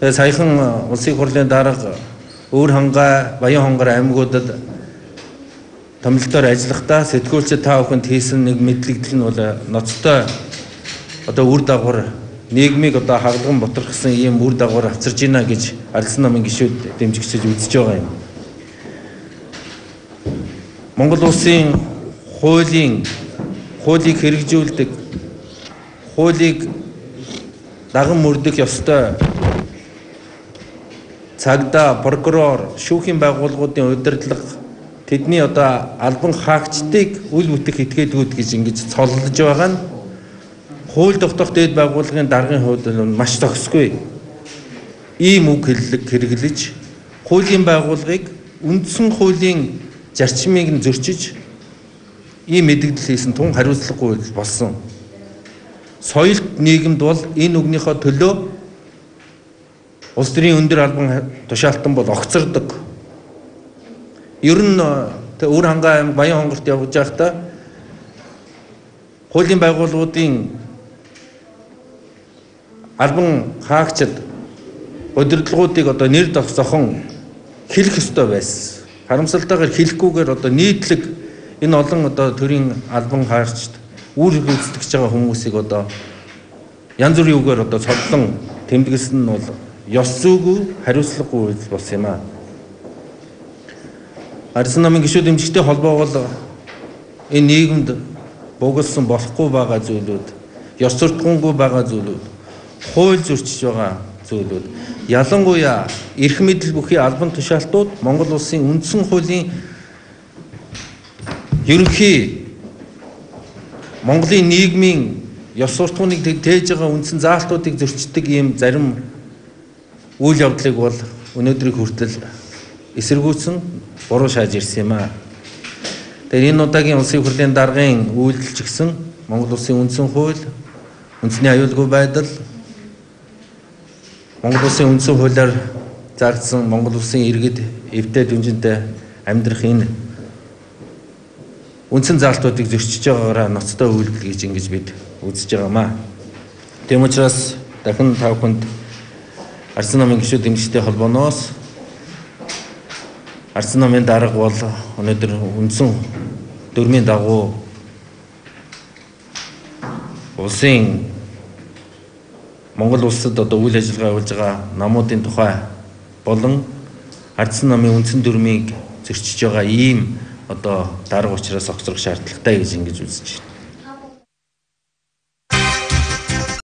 Саяхан улсын хурлын дарга Өөр хангай, Баян хонгор аймагуудад томилтоор ажиллахдаа сэтгүүлчид та бүхэнд хийсэн нэг мэдлэгдэл нь бол ноцтой үр дагавар нийгмийг хаглаган боторхсон ийм үр дагавар авчирж байна гэж Ардсан намын гишүүд дэмжигчид үзэж байгаа юм. Монгол улсын хуулийг хэрэгжүүлдэг, хуулийг даган мөрдөх ёстой цагдаа, прокурор, шүүхийн байгууллагуудын удирдлага тэдний албан хаагчдыг үл бүтэх этгээдгүүд гэж ингэж цоллож байгаа нь хууль тогтоох дээд байгууллагын даргын хувьд маш төгсгүй. Ийм үг хэрэглэж хуулийн байгууллагыг үндсэн хуулийн зарчмыг нь зөрчиж ийм мэдээлэл хийсэн тун хариуцлагагүй болсон. Соёлт нийгэмд бол энэ үгнийхөө төлөө улс төрийн өндөр албан тушаалтан бол огцордог. Ер нь Өөр хангай аймаг Баян хонгорт явж байхдаа хуулийн байгууллагуудын албан хаагчид удирдлагуудыг нэр зохон хэлэх ёстой байсан. Харамсалтайгаар хэлэхгүйгээр нийтлэг энэ олон төрийн албан хаагчид үр гүйцэтгэж байгаа хүмүүсийг янз бүрийн үгээр цодлон тэмдэглэсэн нь бол ёс зүйгүй, хариуцлагагүй болсон юм аа. Ардсан намын гишүүд дэмжигчтэй холбоо бол энэ нийгэмд бугулсан болохгүй байгаа зүйлүүд, ёс суртахуунгүй байгаа зүйлүүд, хууль зөрчиж байгаа зүйлүүд, ялангуяа эрх мэдэл бүхий албан тушаалтууд Монгол улсын үндсэн хуулийн ерөнхий Монголын нийгмийн ёс суртахууныг тээж байгаа үндсэн заалтуудыг зөрчдөг ийм зарим үйл явдлыг бол өнөөдрийг хүртэл эсэргүүцэн буруу шааж ирсэн юм аа. Тэгэхээр энэ удаагийн улсын хурлын даргын үйлдэл ч гэсэн Монгол улсын үндсэн хууль, үндэсний аюулгүй байдал, Монгол улсын үндсэн хуулиар заагдсан Монгол улсын иргэд эвтэй дүнжинтэй амьдрах энэ үндсэн заалтуудыг зөрчиж байгаагаараа ноцтой үйлдэл гэж ингэж бид үзэж байгаамаа. Тэм учраас дахин та бүхэнд Ардсан намын гишүүд дэмжигчтэй холбооноос Ардсан намын дарга бол өнөөдөр үндсэн дүрмийн дагуу улсын Монгол улсад үйл ажиллагаа явуулж байгаа намуудын тухай болон Ардсан намын үндсэн дүрмийг зөрчиж байгаа ийм дарга учраас огцрох шаардлагатай гэж ингэж үзэж байна.